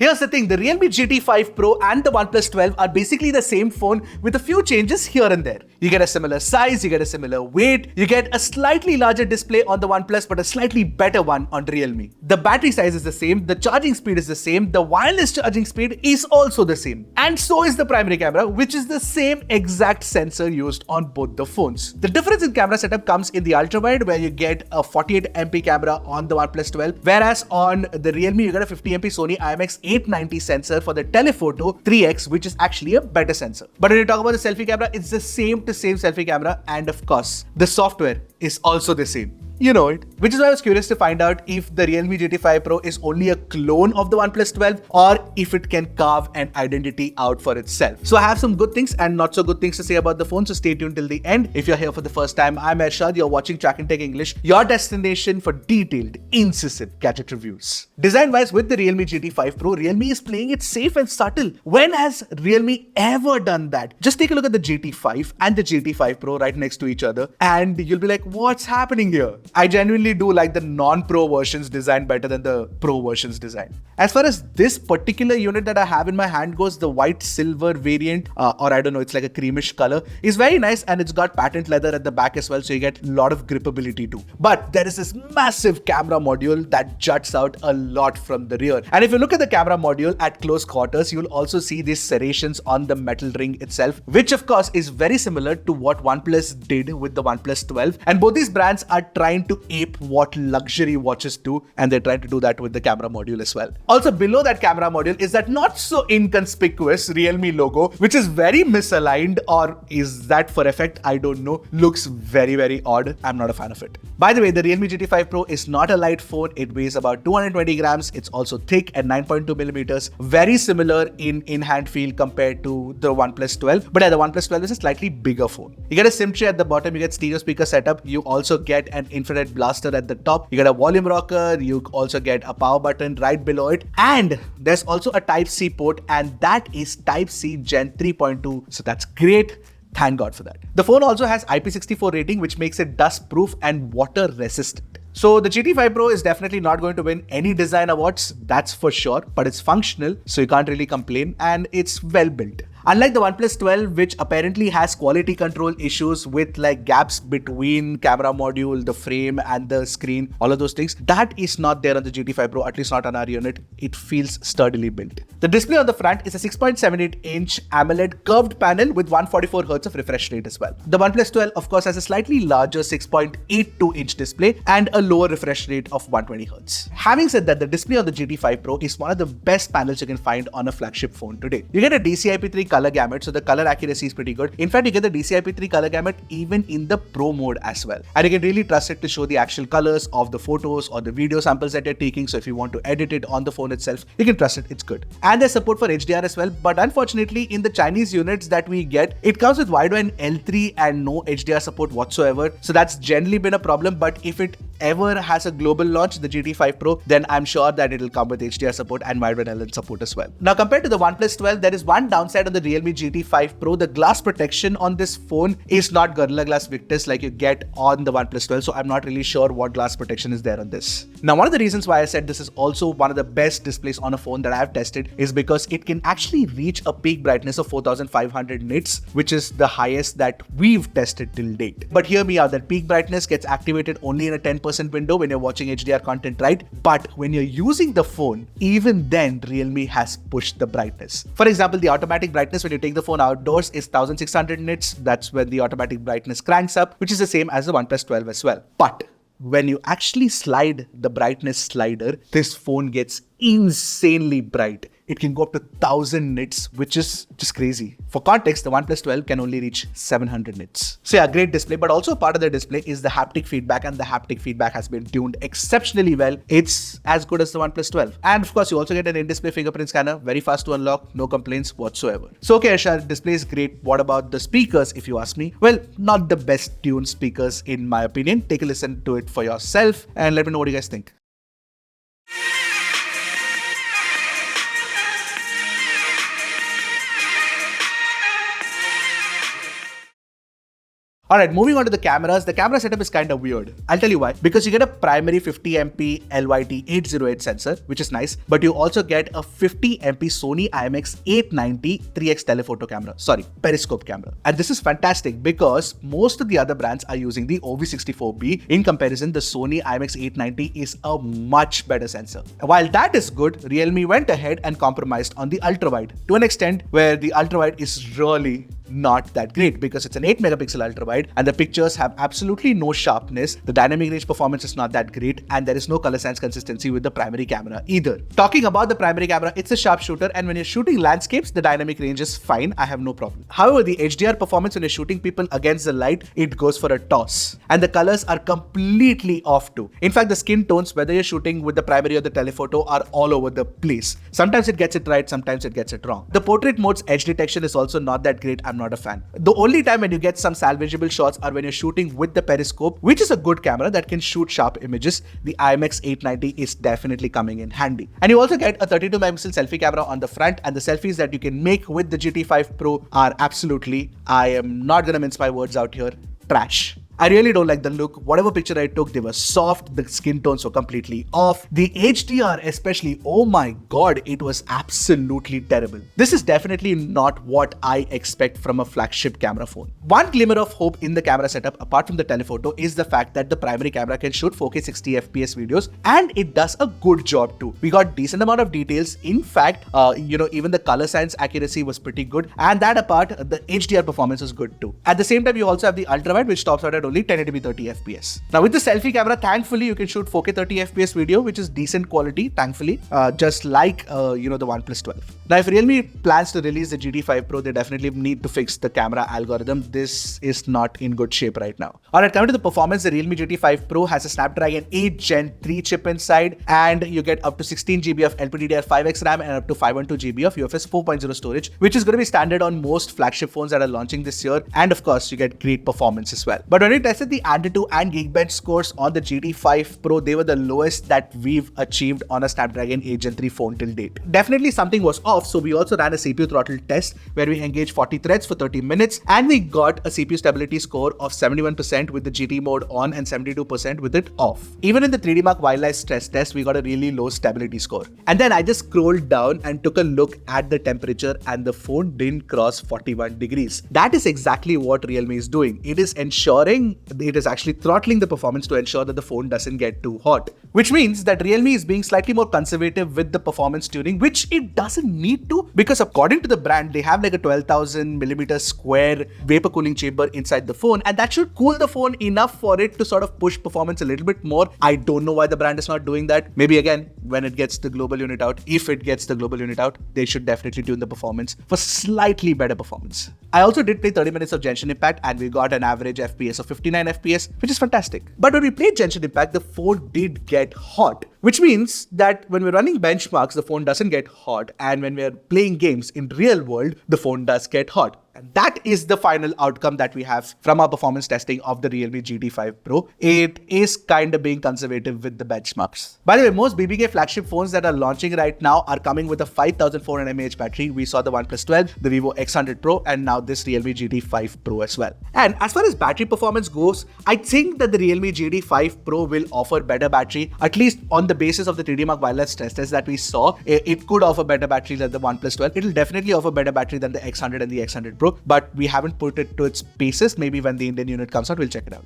Here's the thing, the Realme GT 5 Pro and the OnePlus 12 are basically the same phone with a few changes here and there. You get a similar size, you get a similar weight, you get a slightly larger display on the OnePlus but a slightly better one on Realme. The battery size is the same, the charging speed is the same, the wireless charging speed is also the same. And so is the primary camera, which is the same exact sensor used on both the phones. The difference in camera setup comes in the ultra-wide, where you get a 48MP camera on the OnePlus 12, whereas on the Realme you get a 50MP Sony IMX890 sensor for the telephoto 3x, which is actually a better sensor. But when you talk about the selfie camera, it's the same selfie camera, and of course, the software is also the same. You know it. Which is why I was curious to find out if the Realme GT 5 Pro is only a clone of the OnePlus 12 or if it can carve an identity out for itself. So I have some good things and not so good things to say about the phone, so stay tuned till the end. If you're here for the first time, I'm Ershad, you're watching Track and Tech English, your destination for detailed, incisive gadget reviews. Design-wise, with the Realme GT 5 Pro, Realme is playing it safe and subtle. When has Realme ever done that? Just take a look at the GT 5 and the GT 5 Pro right next to each other and you'll be like, what's happening here? I genuinely do like the non-Pro versions design better than the Pro versions design. As far as this particular unit that I have in my hand goes, the white silver variant, or I don't know, it's like a creamish color, is very nice, and it's got patent leather at the back as well, so you get a lot of gripability too. But there is this massive camera module that juts out a lot from the rear. And if you look at the camera module at close quarters, you'll also see these serrations on the metal ring itself, which of course is very similar to what OnePlus did with the OnePlus 12. And both these brands are trying to ape what luxury watches do, and they're trying to do that with the camera module as well. Also below that camera module is that not so inconspicuous Realme logo, which is very misaligned, or is that for effect? I don't know. Looks very odd. I'm not a fan of it. By the way, the Realme GT 5 Pro is not a light phone. It weighs about 220 grams. It's also thick at 9.2 millimeters. Very similar in hand feel compared to the OnePlus 12. But yeah, the OnePlus 12 is a slightly bigger phone. You get a SIM tray at the bottom. You get stereo speaker setup. You also get an infrared blaster at the top. You get a volume rocker. You also get a power button right below it. And there's also a Type-C port, and that is Type-C Gen 3.2. So that's great. Thank God for that. The phone also has IP64 rating, which makes it dust proof and water resistant. So the GT 5 Pro is definitely not going to win any design awards, that's for sure, but it's functional, so you can't really complain, and it's well built. Unlike the OnePlus 12, which apparently has quality control issues with like gaps between camera module, the frame and the screen, all of those things, that is not there on the GT 5 Pro, at least not on our unit. It feels sturdily built. The display on the front is a 6.78-inch AMOLED curved panel with 144Hz of refresh rate as well. The OnePlus 12 of course has a slightly larger 6.82-inch display and a lower refresh rate of 120Hz. Having said that, the display on the GT 5 Pro is one of the best panels you can find on a flagship phone today. You get a DCI-P3 color gamut, so the color accuracy is pretty good. In fact, you get the DCI-P3 color gamut even in the Pro mode as well. And you can really trust it to show the actual colors of the photos or the video samples that you're taking. So if you want to edit it on the phone itself, you can trust it, it's good. And there's support for HDR as well, but unfortunately in the Chinese units that we get, it comes with wideband L3 and no HDR support whatsoever. So that's generally been a problem, but if it ever has a global launch, the GT 5 Pro, then I'm sure that it'll come with HDR support and wideband LN support as well. Now compared to the OnePlus 12, there is one downside on the Realme GT 5 Pro. The glass protection on this phone is not Gorilla Glass Victus like you get on the OnePlus 12, so I'm not really sure what glass protection is there on this. Now, one of the reasons why I said this is also one of the best displays on a phone that I have tested is because it can actually reach a peak brightness of 4500 nits, which is the highest that we've tested till date. But hear me out, that peak brightness gets activated only in a 10% window when you're watching HDR content, right? But when you're using the phone, even then Realme has pushed the brightness. For example, the automatic brightness when you take the phone outdoors is 1600 nits. That's when the automatic brightness cranks up, which is the same as the OnePlus 12 as well. But when you actually slide the brightness slider, this phone gets insanely bright. It can go up to 1000 nits, which is just crazy. For context, the OnePlus 12 can only reach 700 nits. So yeah, great display, but also part of the display is the haptic feedback, and the haptic feedback has been tuned exceptionally well. It's as good as the OnePlus 12. And of course, you also get an in-display fingerprint scanner, very fast to unlock, no complaints whatsoever. So okay, Ershad, display is great. What about the speakers, if you ask me? Well, not the best tuned speakers in my opinion. Take a listen to it for yourself and let me know what you guys think. Alright, moving on to the cameras. The camera setup is kind of weird. I'll tell you why. Because you get a primary 50MP LYT 808 sensor, which is nice, but you also get a 50MP Sony IMX 890 3x telephoto camera. Sorry, periscope camera. And this is fantastic because most of the other brands are using the OV64B. In comparison, the Sony IMX 890 is a much better sensor. While that is good, Realme went ahead and compromised on the ultrawide to an extent where the ultrawide is really not that great because it's an 8 megapixel ultrawide and the pictures have absolutely no sharpness. The dynamic range performance is not that great and there is no color science consistency with the primary camera either. Talking about the primary camera, it's a sharpshooter and when you're shooting landscapes, the dynamic range is fine. I have no problem. However, the HDR performance when you're shooting people against the light, it goes for a toss. And the colors are completely off too. In fact, the skin tones, whether you're shooting with the primary or the telephoto, are all over the place. Sometimes it gets it right, sometimes it gets it wrong. The portrait mode's edge detection is also not that great. I'm not a fan. The only time when you get some salvageable shots are when you're shooting with the periscope, which is a good camera that can shoot sharp images. The IMX 890 is definitely coming in handy. And you also get a 32 megapixel selfie camera on the front, and the selfies that you can make with the GT5 Pro are absolutely, I am not gonna mince my words out here, trash. I really don't like the look. Whatever picture I took, they were soft, the skin tones were completely off. The HDR especially, oh my god, it was absolutely terrible. This is definitely not what I expect from a flagship camera phone. One glimmer of hope in the camera setup, apart from the telephoto, is the fact that the primary camera can shoot 4K 60fps videos and it does a good job too. We got decent amount of details. In fact, even the color science accuracy was pretty good, and that apart, the HDR performance was good too. At the same time, you also have the ultrawide, which tops out at only 1080p 30 fps. Now with the selfie camera, thankfully you can shoot 4K 30 fps video, which is decent quality, thankfully, just like the OnePlus 12. Now if Realme plans to release the GT5 Pro, they definitely need to fix the camera algorithm. This is not in good shape right now. Alright, coming to the performance, the Realme GT5 Pro has a Snapdragon 8 Gen 3 chip inside, and you get up to 16GB of LPDDR5X RAM and up to 512GB of UFS 4.0 storage, which is going to be standard on most flagship phones that are launching this year. And of course, you get great performance as well. But when we tested the Antutu and Geekbench scores on the GT5 Pro, they were the lowest that we've achieved on a Snapdragon 8 Gen 3 phone till date. Definitely something was off, so we also ran a CPU throttle test where we engaged 40 threads for 30 minutes and we got a CPU stability score of 71% with the GT mode on and 72% with it off. Even in the 3D Mark Wildlife stress test, we got a really low stability score. And then I just scrolled down and took a look at the temperature and the phone didn't cross 41 degrees. That is exactly what Realme is doing. It is ensuring, it is actually throttling the performance to ensure that the phone doesn't get too hot. Which means that Realme is being slightly more conservative with the performance tuning, which it doesn't need to, because according to the brand, they have like a 12,000 millimeter square vapor cooling chamber inside the phone, and that should cool the phone enough for it to sort of push performance a little bit more. I don't know why the brand is not doing that. Maybe again, when it gets the global unit out, if it gets the global unit out, they should definitely tune the performance for slightly better performance. I also did play 30 minutes of Genshin Impact and we got an average FPS of 59 FPS, which is fantastic. But when we played Genshin Impact, the phone did get hot, which means that when we're running benchmarks, the phone doesn't get hot, and when we're playing games in real world, the phone does get hot. And that is the final outcome that we have from our performance testing of the Realme GT5 Pro. It is kind of being conservative with the benchmarks. By the way, most BBK flagship phones that are launching right now are coming with a 5400 mAh battery. We saw the OnePlus 12, the Vivo X100 Pro, and now this Realme GT5 Pro as well. And as far as battery performance goes, I think that the Realme GT5 Pro will offer better battery, at least on the basis of the 3D Mark Wireless stress test that we saw. It could offer better battery than the OnePlus 12. It'll definitely offer better battery than the X100 and the X100 Pro, but we haven't put it to its paces. Maybe when the Indian unit comes out, we'll check it out.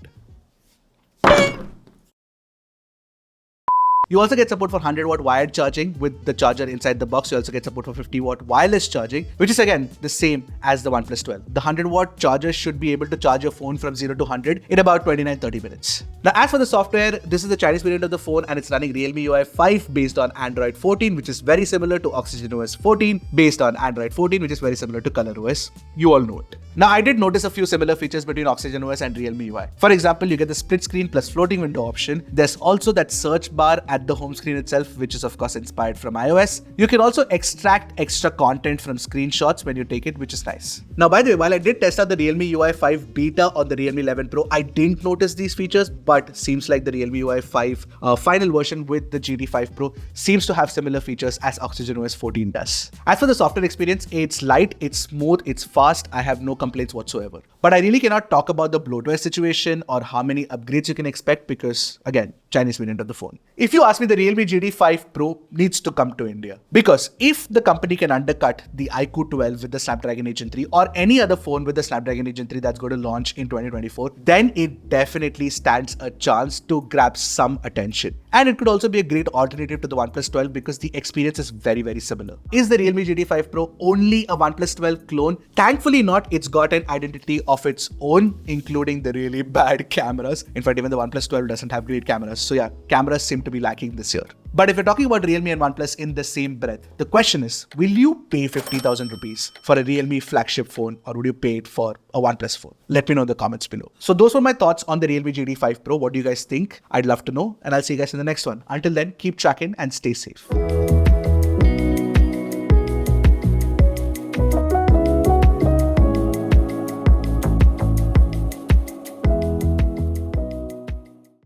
You also get support for 100-watt wired charging with the charger inside the box. You also get support for 50-watt wireless charging, which is again the same as the OnePlus 12. The 100-watt charger should be able to charge your phone from 0 to 100 in about 29-30 minutes. Now, as for the software, this is the Chinese variant of the phone and it's running Realme UI 5 based on Android 14, which is very similar to OxygenOS 14 based on Android 14, which is very similar to ColorOS. You all know it. Now, I did notice a few similar features between OxygenOS and Realme UI. For example, you get the split screen plus floating window option. There's also that search bar at the home screen itself, which is of course inspired from iOS. You can also extract extra content from screenshots when you take it, which is nice. Now, by the way, while I did test out the Realme UI 5 beta on the Realme 11 Pro, I didn't notice these features, but seems like the Realme UI 5 final version with the GT5 Pro seems to have similar features as OxygenOS 14 does. As for the software experience, it's light, it's smooth, it's fast. I have no complaints whatsoever. But I really cannot talk about the bloatware situation or how many upgrades you can expect because, again, Chinese variant of the phone. If you ask me, the Realme GT5 Pro needs to come to India, because if the company can undercut the iQOO 12 with the Snapdragon 8 Gen 3 or any other phone with the Snapdragon 8 Gen 3 that's going to launch in 2024, then it definitely stands a chance to grab some attention. And it could also be a great alternative to the OnePlus 12 because the experience is very, very similar. Is the Realme GT5 Pro only a OnePlus 12 clone? Thankfully not. It's got an identity of its own, including the really bad cameras. In fact, even the OnePlus 12 doesn't have great cameras. So yeah, cameras seem to be lacking this year. But if you're talking about Realme and OnePlus in the same breath, the question is, will you pay 50,000 rupees for a Realme flagship phone, or would you pay it for a OnePlus phone? Let me know in the comments below. So those were my thoughts on the Realme GT5 Pro. What do you guys think? I'd love to know, and I'll see you guys in the next one. Until then, keep tracking and stay safe.